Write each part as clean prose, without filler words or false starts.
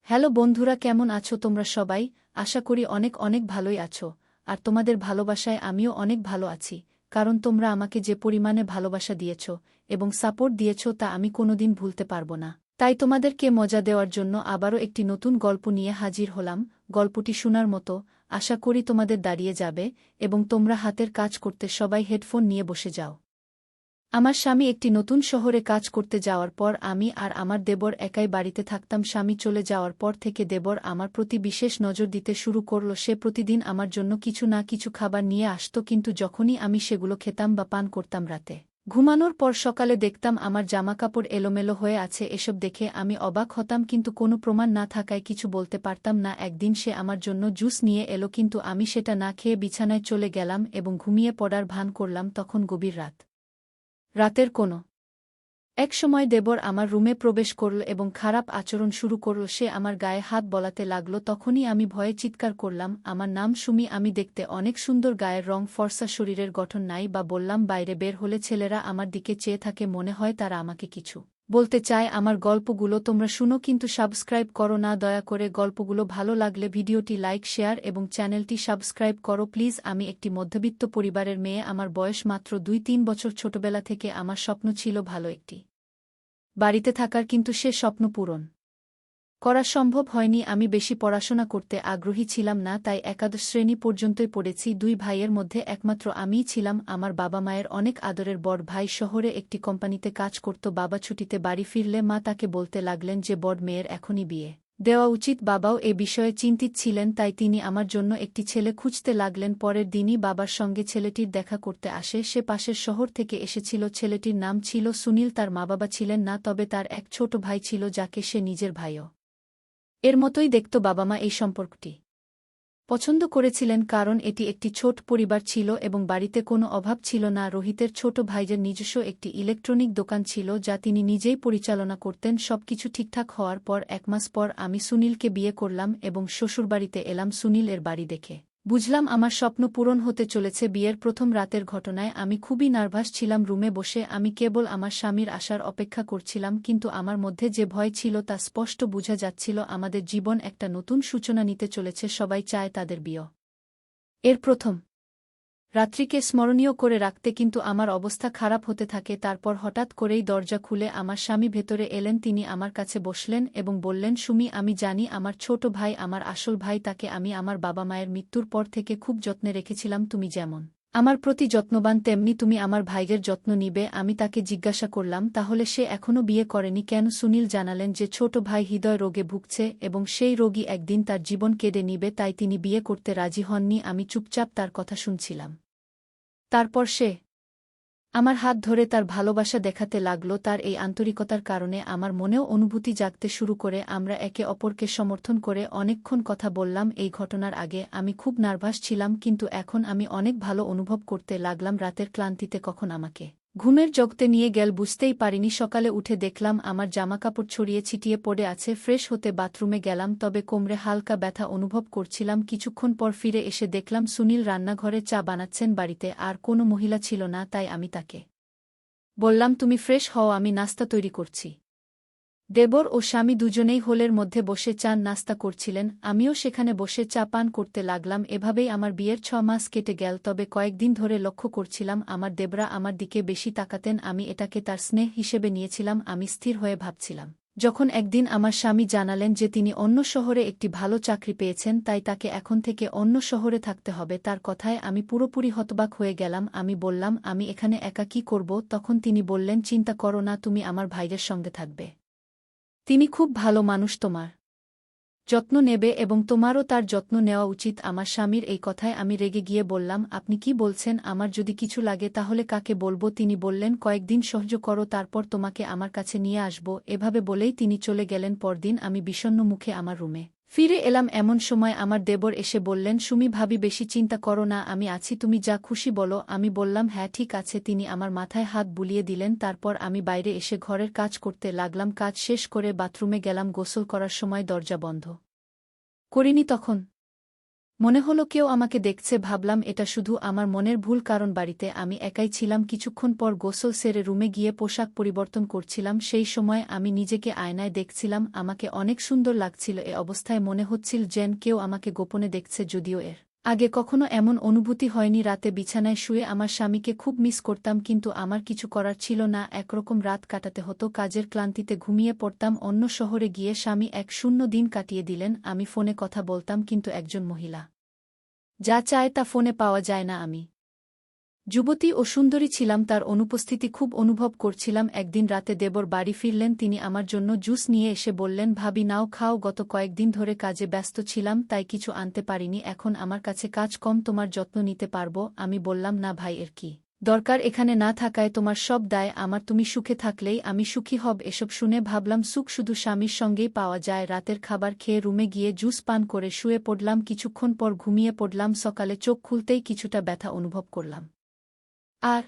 Hello বন্ধুরা, কেমন আছো তোমরা সবাই? আশা করি অনেক অনেক ভালোই আছো। আর তোমাদের ভালোবাসায় আমিও অনেক ভালো আছি, কারণ তোমরা আমাকে যে পরিমাণে ভালোবাসা দিয়েছ এবং সাপোর্ট দিয়েছ তা আমি কোনোদিন ভুলতে পারবো না। তাই তোমাদেরকে মজা দেওয়ার জন্য আবারও একটি নতুন গল্প নিয়ে হাজির হলাম। গল্পটি শোনার মতো, আশা করি তোমাদের দাঁড়িয়ে যাবে এবং তোমরা হাতের কাজ করতে সবাই হেডফোন নিয়ে বসে যাও। আমার স্বামী একটি নতুন শহরে কাজ করতে যাওয়ার পর আমি আর আমার দেবর একাই বাড়িতে থাকতাম। স্বামী চলে যাওয়ার পর থেকে দেবর আমার প্রতি বিশেষ নজর দিতে শুরু করল। সে প্রতিদিন আমার জন্য কিছু না কিছু খাবার নিয়ে আসত, কিন্তু যখনই আমি সেগুলো খেতাম বা পান করতাম রাতে ঘুমানোর পর সকালে দেখতাম আমার জামাকাপড় এলোমেলো হয়ে আছে। এসব দেখে আমি অবাক হতাম, কিন্তু কোনো প্রমাণ না থাকায় কিছু বলতে পারতাম না। একদিন সে আমার জন্য জুস নিয়ে এলো, কিন্তু আমি সেটা না খেয়ে বিছানায় চলে গেলাম এবং ঘুমিয়ে পড়ার ভান করলাম। তখন গভীর রাতের কোনো এক সময় দেবর আমার রুমে প্রবেশ করল এবং খারাপ আচরণ শুরু করল। সে আমার গায়ে হাত বলাতে লাগল। তখনই আমি ভয়ে চিৎকার করলাম, আমার নাম সুমি, আমি দেখতে অনেক সুন্দর, গায়ের রং ফর্সা, শরীরের গঠন নাই বা। বললাম, বাইরে বের হলে ছেলেরা আমার দিকে চেয়ে থাকে, মনে হয় তারা আমাকে কিছু বলতে চায়। আমার গল্পগুলো তোমরা শুনো, কিন্তু সাবস্ক্রাইব করো না দয়া করে। গল্পগুলো ভালো লাগলে ভিডিওটি লাইক, শেয়ার এবং চ্যানেলটি সাবস্ক্রাইব করো প্লিজ। আমি একটি মধ্যবিত্ত পরিবারের মেয়ে। আমার বয়স মাত্র 2-3 বছর। ছোটবেলা থেকে আমার স্বপ্ন ছিল ভালো একটি বাড়িতে থাকার, কিন্তু সে স্বপ্ন পূরণ করা সম্ভব হয়নি। আমি বেশি পড়াশোনা করতে আগ্রহী ছিলাম না, তাই একাদশ শ্রেণী পর্যন্তই পড়েছি। 2 ভাইয়ের মধ্যে একমাত্র আমিই ছিলাম। আমার বাবা মায়ের অনেক আদরের বড় ভাই শহরে একটি কোম্পানিতে কাজ করত। বাবা ছুটিতে বাড়ি ফিরলে মা তাকে বলতে লাগলেন যে বড় মেয়ের এখনই বিয়ে দেওয়া উচিত। বাবাও এ বিষয়ে চিন্তিত ছিলেন, তাই তিনি আমার জন্য একটি ছেলে খুঁজতে লাগলেন। পরের দিনই বাবার সঙ্গে ছেলেটির দেখা করতে আসে। সে পাশের শহর থেকে এসেছিল। ছেলেটির নাম ছিল সুনীল। তার মা বাবা ছিলেন না, তবে তার এক ছোট ভাই ছিল যাকে সে নিজের ভাইও এর মতোই দেখত। বাবা মা এই সম্পর্কটি পছন্দ করেছিলেন, কারণ এটি একটি ছোট পরিবার ছিল এবং বাড়িতে কোনো অভাব ছিল না। রোহিতের ছোট ভাইয়ের নিজস্ব একটি ইলেকট্রনিক দোকান ছিল, যা তিনি নিজেই পরিচালনা করতেন। সবকিছু ঠিকঠাক হওয়ার পর 1 মাস পর আমি সুনীলকে বিয়ে করলাম এবং শ্বশুরবাড়িতে এলাম। সুনীল এর বাড়ি দেখে বুঝলাম আমার স্বপ্ন পূরণ হতে চলেছে। বিয়ের প্রথম রাতের ঘটনায় আমি খুবই নার্ভাস ছিলাম। রুমে বসে আমি কেবল আমার স্বামীর আসার অপেক্ষা করছিলাম, কিন্তু আমার মধ্যে যে ভয় ছিল তা স্পষ্ট বোঝা যাচ্ছিল। আমাদের জীবন একটা নতুন সূচনা নিতে চলেছে। সবাই চায় তাদের বিয়ে এর প্রথম রাত্রিকে স্মরণীয় করে রাখতে, কিন্তু আমার অবস্থা খারাপ হতে থাকে। তারপর হঠাৎ করেই দরজা খুলে আমার স্বামী ভেতরে এলেন। তিনি আমার কাছে বসলেন এবং বললেন, সুমি, আমি জানি আমার ছোট ভাই আমার আসল ভাই। তাকে আমি আমার বাবা মায়ের মৃত্যুর পর থেকে খুব যত্নে রেখেছিলাম। তুমি যেমন আমার প্রতি যত্নবান, তেমনি তুমি আমার ভাইয়ের যত্ন নিবে। আমি তাকে জিজ্ঞাসা করলাম, তাহলে সে এখনও বিয়ে করেনি কেন? সুনীল জানালেন যে ছোট ভাই হৃদয় রোগে ভুগছে এবং সেই রোগী একদিন তার জীবন কেড়ে নিবে, তাই তিনি বিয়ে করতে রাজি হননি। আমি চুপচাপ তার কথা শুনছিলাম। তারপর সে আমার হাত ধরে তার ভালোবাসা দেখাতে লাগল। তার এই আন্তরিকতার কারণে আমার মনেও অনুভূতি জাগতে শুরু করে। আমরা একে অপরকে সমর্থন করে অনেকক্ষণ কথা বললাম। এই ঘটনার আগে আমি খুব নার্ভাস ছিলাম, কিন্তু এখন আমি অনেক ভালো অনুভব করতে লাগলাম। রাতের ক্লান্তিতে কখন আমাকে ঘুমের জগতে নিয়ে গেল বুঝতেই পারিনি। সকালে উঠে দেখলাম আমার জামাকাপড় ছড়িয়ে ছিটিয়ে পড়ে আছে। ফ্রেশ হতে বাথরুমে গেলাম, তবে কোমরে হালকা ব্যথা অনুভব করছিলাম। কিছুক্ষণ পর ফিরে এসে দেখলাম সুনীল রান্নাঘরে চা বানাচ্ছেন। বাড়িতে আর কোনো মহিলা ছিল না, তাই আমি তাকে বললাম, তুমি ফ্রেশ হও, আমি নাস্তা তৈরি করছি। দেবর ও স্বামী দুজনেই হোলের মধ্যে বসে চান নাস্তা করছিলেন। আমিও সেখানে বসে চা পান করতে লাগলাম। এভাবেই আমার বিয়ের 6 মাস কেটে গেল। তবে কয়েকদিন ধরে লক্ষ্য করছিলাম আমার দেবরা আমার দিকে বেশি তাকাতেন। আমি এটাকে তার স্নেহ হিসেবে নিয়েছিলাম। আমি স্থির হয়ে ভাবছিলাম, যখন একদিন আমার স্বামী জানালেন যে তিনি অন্য শহরে একটি ভালো চাকরি পেয়েছেন, তাই তাকে এখন থেকে অন্য শহরে থাকতে হবে। তার কথায় আমি পুরোপুরি হতবাক হয়ে গেলাম। আমি বললাম, আমি এখানে একা কি করব? তখন তিনি বললেন, চিন্তা করো না, তুমি আমার ভাইয়ের সঙ্গে থাকবে। তিনি খুব ভালো মানুষ, তোমার যত্ন নেবে এবং তোমারও তার যত্ন নেওয়া উচিত। আমার স্বামীর এই কথায় আমি রেগে গিয়ে বললাম, আপনি কি বলছেন? আমার যদি কিছু লাগে তাহলে কাকে বলবো? তিনি বললেন, কয়েকদিন সহ্য করো, তারপর তোমাকে আমার কাছে নিয়ে আসব। এভাবে বলেই তিনি চলে গেলেন। পরদিন আমি বিষণ্ণ মুখে আমার রুমে ফিরে এলাম। এমন সময় আমার দেবর এসে বললেন, সুমি ভাবি, বেশি চিন্তা করো না, আমি আছি, তুমি যা খুশি বলো। আমি বললাম, হ্যাঁ ঠিক আছে। তিনি আমার মাথায় হাত বুলিয়ে দিলেন। তারপর আমি বাইরে এসে ঘরের কাজ করতে লাগলাম। কাজ শেষ করে বাথরুমে গেলাম। গোসল করার সময় দরজা বন্ধ করিনি তখন মনে হলো কেউ আমাকে দেখছে, ভাবলাম এটা শুধু আমার মনের ভুল, কারণ বাড়িতে আমি একাই ছিলাম। কিছুক্ষণ পর গোসল সেরে রুমে গিয়ে পোশাক পরিবর্তন করছিলাম। সেই সময় আমি নিজেকে আয়নায় দেখছিলাম, আমাকে অনেক সুন্দর লাগছিল। এ অবস্থায় মনে হচ্ছিল যেন কেউ আমাকে গোপনে দেখছে, যদিও এর আগে কখনো এমন অনুভূতি হয়নি। রাতে বিছানায় শুয়ে আমার স্বামীকে খুব মিস করতাম, কিন্তু আমার কিছু করার ছিল না। একরকম রাত কাটাতে হতো, কাজের ক্লান্তিতে ঘুমিয়ে পড়তাম। অন্য শহরে গিয়ে স্বামী এক শূন্য দিন কাটিয়ে দিলেন। আমি ফোনে কথা বলতাম, কিন্তু একজন মহিলা যা চায় তা ফোনে পাওয়া যায় না। আমি যুবতী ও সুন্দরী ছিলাম, তার অনুপস্থিতি খুব অনুভব করছিলাম। একদিন রাতে দেবর বাড়ি ফিরলেন, তিনি আমার জন্য জুস নিয়ে এসে বললেন, ভাবি নাও খাও, গত কয়েকদিন ধরে কাজে ব্যস্ত ছিলাম তাই কিছু আনতে পারিনি, এখন আমার কাছে কাজ কম, তোমার যত্ন নিতে পারবো। আমি বললাম, না ভাই, এর কি দরকার, এখানে না থাকায় তোমার সব দায় আমার, তুমি সুখে থাকলেই আমি সুখী হব। এসব শুনে ভাবলাম সুখ শুধু স্বামীর সঙ্গেই পাওয়া যায়। রাতের খাবার খেয়ে রুমে গিয়ে জুস পান করে শুয়ে পড়লাম। কিছুক্ষণ পর ঘুমিয়ে পড়লাম। সকালে চোখ খুলতেই কিছুটা ব্যথা অনুভব করলাম, আর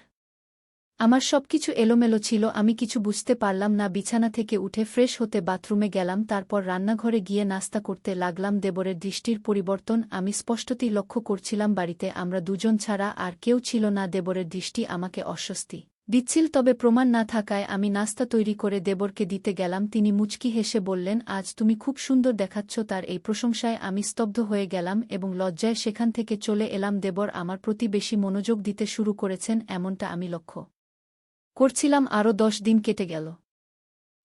আমার সবকিছু এলোমেলো ছিল, আমি কিছু বুঝতে পারলাম না। বিছানা থেকে উঠে ফ্রেশ হতে বাথরুমে গেলাম, তারপর রান্নাঘরে গিয়ে নাস্তা করতে লাগলাম। দেবরের দৃষ্টির পরিবর্তন আমি স্পষ্টতই লক্ষ্য করছিলাম। বাড়িতে আমরা দুজন ছাড়া আর কেউ ছিল না। দেবরের দৃষ্টি আমাকে অস্বস্তি দিচ্ছিল, তবে প্রমাণ না থাকায় আমি নাস্তা তৈরি করে দেবরকে দিতে গেলাম। তিনি মুচকি হেসে বললেন, আজ তুমি খুব সুন্দর দেখাচ্ছ। তার এই প্রশংসায় আমি স্তব্ধ হয়ে গেলাম এবং লজ্জায় সেখান থেকে চলে এলাম। দেবর আমার প্রতি বেশি মনোযোগ দিতে শুরু করেছেন, এমনটা আমি লক্ষ্য করছিলাম। আরও 10 দিন কেটে গেল।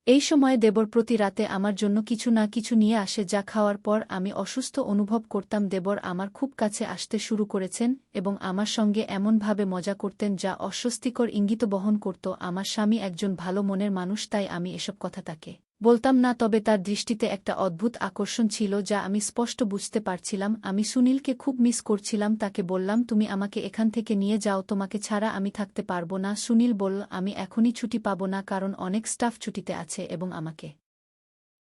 এই সময়ে দেবর প্রতি রাতে আমার জন্য কিছু না কিছু নিয়ে আসে, যা খাওয়ার পর আমি অসুস্থ অনুভব করতাম। দেবর আমার খুব কাছে আসতে শুরু করেছেন এবং আমার সঙ্গে এমনভাবে মজা করতেন যা অস্বস্তিকর ইঙ্গিত বহন করত। আমার স্বামী একজন ভালো মনের মানুষ, তাই আমি এসব কথা তাকে বলতাম না, তবে তার দৃষ্টিতে একটা অদ্ভুত আকর্ষণ ছিল যা আমি স্পষ্ট বুঝতে পারছিলাম। আমি সুনীলকে খুব মিস করছিলাম। তাকে বললাম, তুমি আমাকে এখান থেকে নিয়ে যাও, তোমাকে ছাড়া আমি থাকতে পারবো না। সুনীল বলল, আমি এখনই ছুটি পাব না, কারণ অনেক স্টাফ ছুটিতে আছে এবং আমাকে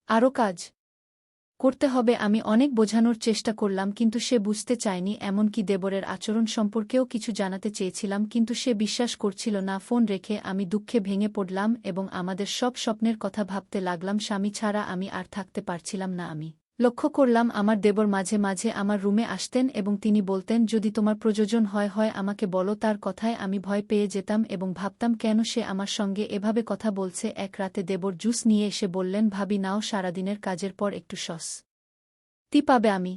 আরও কাজ করতে হবে। আমি অনেক বোঝানোর চেষ্টা করলাম, কিন্তু সে বুঝতে চায়নি। এমনকি দেবরের আচরণ সম্পর্কেও কিছু জানাতে চেয়েছিলাম, কিন্তু সে বিশ্বাস করছিল না। ফোন রেখে আমি দুঃখে ভেঙে পড়লাম এবং আমাদের সব স্বপ্নের কথা ভাবতে লাগলাম। স্বামী ছাড়া আমি আর থাকতে পারছিলাম না। আমি লক্ষ্য করলাম আমার দেবর মাঝে মাঝে আমার রুমে আসতেন এবং তিনি বলতেন, যদি তোমার প্রয়োজন হয় হয় আমাকে বলো। তার কথায় আমি ভয় পেয়ে যেতাম এবং ভাবতাম, কেন সে আমার সঙ্গে এভাবে কথা বলছে। এক রাতে দেবর জুস নিয়ে এসে বললেন, ভাবি নাও, সারাদিনের কাজের পর একটু স্বস্তি পাবে। আমি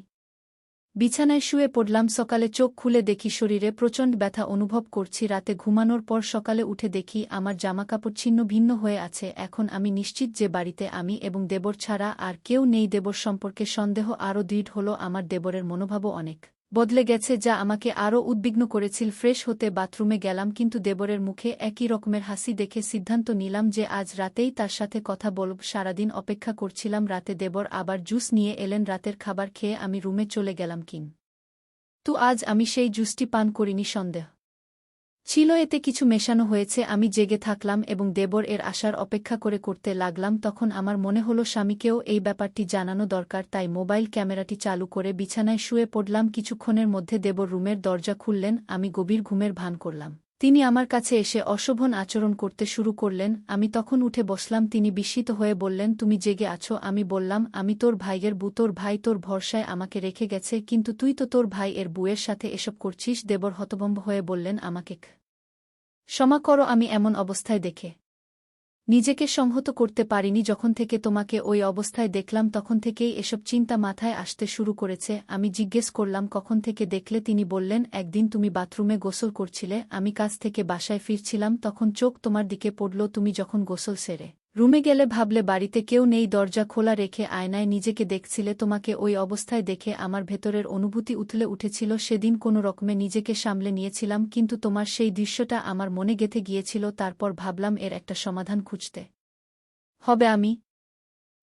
বিছানায় শুয়ে পড়লাম। সকালে চোখ খুলে দেখি শরীরে প্রচণ্ড ব্যথা অনুভব করছি। রাতে ঘুমানোর পর সকালে উঠে দেখি আমার জামাকাপড় ছিন্ন ভিন্ন হয়ে আছে। এখন আমি নিশ্চিত যে বাড়িতে আমি এবং দেবর ছাড়া আর কেউ নেই। দেবর সম্পর্কে সন্দেহ আরও দৃঢ় হল। আমার দেবরের মনোভাবও অনেক বদলে গেছে, যা আমাকে আরও উদ্বিগ্ন করেছিল। ফ্রেশ হতে বাথরুমে গেলাম, কিন্তু দেবরের মুখে একই রকমের হাসি দেখে সিদ্ধান্ত নিলাম যে আজ রাতেই তার সাথে কথা বলব। সারাদিন অপেক্ষা করছিলাম। রাতে দেবর আবার জুস নিয়ে এলেন। রাতের খাবার খেয়ে আমি রুমে চলে গেলাম, কিন্তু আজ আমি সেই জুসটি পান করিনি। সন্দেহ ছিল এতে কিছু মেশানো হয়েছে। আমি জেগে থাকলাম এবং দেবর এর আসার অপেক্ষা করতে লাগলাম। তখন আমার মনে হলো স্বামীকেও এই ব্যাপারটি জানানো দরকার, তাই মোবাইল ক্যামেরাটি চালু করে বিছানায় শুয়ে পড়লাম। কিছুক্ষণের মধ্যে দেবর রুমের দরজা খুললেন। আমি গভীর ঘুমের ভান করলাম। তিনি আমার কাছে এসে অশোভন আচরণ করতে শুরু করলেন। আমি তখন উঠে বসলাম। তিনি বিস্মিত হয়ে বললেন, তুমি জেগে আছো? আমি বললাম, আমি তোর ভাইয়ের বউ। তোর ভাই তোর ভরসায় আমাকে রেখে গেছে, কিন্তু তুই তো তোর ভাই এর বুয়ের সাথে এসব করছিস। দেবর হতভম্ব হয়ে বললেন, আমাকে ক্ষমা করো, আমি এমন অবস্থায় দেখে নিজেকে সংহত করতে পারিনি। যখন থেকে তোমাকে ওই অবস্থায় দেখলাম তখন থেকেই এসব চিন্তা মাথায় আসতে শুরু করেছে। আমি জিজ্ঞেস করলাম, কখন থেকে দেখলে? তিনি বললেন, একদিন তুমি বাথরুমে গোসল করছিলে, আমি কাজ থেকে বাসায় ফিরছিলাম, তখন চোখ তোমার দিকে পড়ল। তুমি যখন গোসল সেরে রুমে গেলে ভাবলে বাড়িতে কেউ নেই, দরজা খোলা রেখে আয়নায় নিজেকে দেখছিলে। তোমাকে ওই অবস্থায় দেখে আমার ভেতরের অনুভূতি উথলে উঠেছিল। সেদিন কোনো রকমে নিজেকে সামলে নিয়েছিলাম, কিন্তু তোমার সেই দৃশ্যটা আমার মনে গেঁথে গিয়েছিল। তারপর ভাবলাম এর একটা সমাধান খুঁজতে হবে। আমি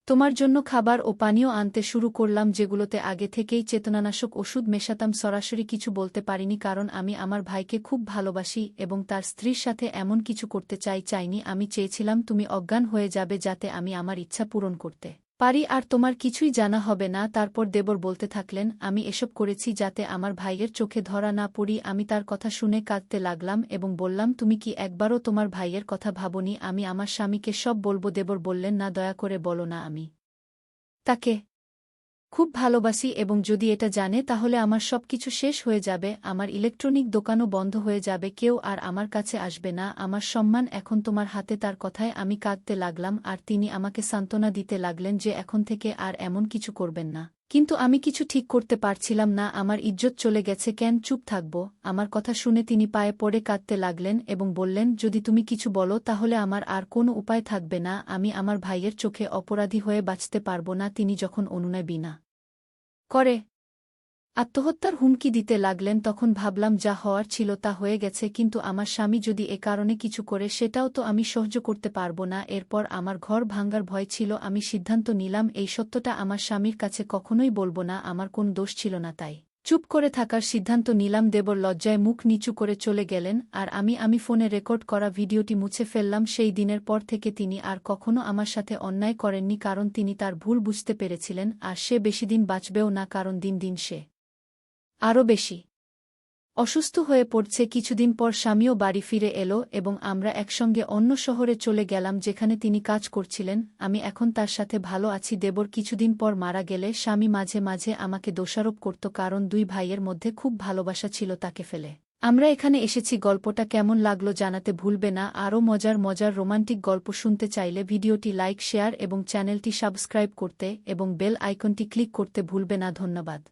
তোমার জন্য খাবার ও পানীয় আনতে শুরু করলাম, যেগুলোতে আগে থেকেই চেতনানাশক ওষুধ মেশাতাম। সরাসরি কিছু বলতে পারিনি, কারণ আমি আমার ভাইকে খুব ভালোবাসি এবং তার স্ত্রীর সাথে এমন কিছু করতে চাইনি। আমি চেয়েছিলাম তুমি অজ্ঞান হয়ে যাবে, যাতে আমি আমার ইচ্ছা পূরণ করতে পারি আর তোমার কিছুই জানা হবে না। তারপর দেবর বলতে থাকলেন, আমি এসব করেছি যাতে আমার ভাইয়ের চোখে ধরা না পড়ি। আমি তার কথা শুনে কাঁদতে লাগলাম এবং বললাম, তুমি কি একবারও তোমার ভাইয়ের কথা ভাবনি? আমি আমার স্বামীকে সব বলবো। দেবর বললেন, না, দয়া করে বলো না। আমি তাকে খুব ভালোবাসি এবং যদি এটা জানে তাহলে আমার সবকিছু শেষ হয়ে যাবে, আমার ইলেকট্রনিক দোকানও বন্ধ হয়ে যাবে, কেউ আর আমার কাছে আসবে না, আমার সম্মান এখন তোমার হাতে। তার কথায় আমি কাঁদতে লাগলাম আর তিনি আমাকে সান্ত্বনা দিতে লাগলেন যে এখন থেকে আর এমন কিছু করবেন না। কিন্তু আমি কিছু ঠিক করতে পারছিলাম না, আমার ইজ্জত চলে গেছে, কেন চুপ থাকব। আমার কথা শুনে তিনি পায়ে পড়ে কাঁদতে লাগলেন এবং বললেন, যদি তুমি কিছু বলো তাহলে আমার আর কোনো উপায় থাকবে না, আমি আমার ভাইয়ের চোখে অপরাধী হয়ে বাঁচতে পারব না। তিনি যখন অনুনয় বিনা করে আত্মহত্যার হুমকি দিতে লাগলেন তখন ভাবলাম যা হওয়ার ছিল তা হয়ে গেছে, কিন্তু আমার স্বামী যদি এ কারণে কিছু করে সেটাও তো আমি সহ্য করতে পারব না। এরপর আমার ঘর ভাঙ্গার ভয় ছিল, আমি সিদ্ধান্ত নিলাম এই সত্যটা আমার স্বামীর কাছে কখনোই বলব না, আমার কোন দোষ ছিল না তাই চুপ করে থাকার সিদ্ধান্ত নিলাম। দেবর লজ্জায় মুখ নিচু করে চলে গেলেন আর আমি ফোনে রেকর্ড করা ভিডিওটি মুছে ফেললাম। সেই দিনের পর থেকে তিনি আর কখনো আমার সাথে অন্যায় করেননি, কারণ তিনি তার ভুল বুঝতে পেরেছিলেন আর সে বেশিদিন বাঁচবেও না, কারণ দিন দিন সে আরও বেশি অসুস্থ হয়ে পড়ছে। কিছুদিন পর স্বামীও বাড়ি ফিরে এলো এবং আমরা একসঙ্গে অন্য শহরে চলে গেলাম যেখানে তিনি কাজ করছিলেন। আমি এখন তার সাথে ভালো আছি। দেবর কিছুদিন পর মারা গেলে স্বামী মাঝে মাঝে আমাকে দোষারোপ করত, কারণ দুই ভাইয়ের মধ্যে খুব ভালোবাসা ছিল তাকে ফেলে আমরা এখানে এসেছি। গল্পটা কেমন লাগলো জানাতে ভুলবে না। আরও মজার মজার রোমান্টিক গল্প শুনতে চাইলে ভিডিওটি লাইক, শেয়ার এবং চ্যানেলটি সাবস্ক্রাইব করতে এবং বেল আইকনটি ক্লিক করতে ভুলবে না। ধন্যবাদ।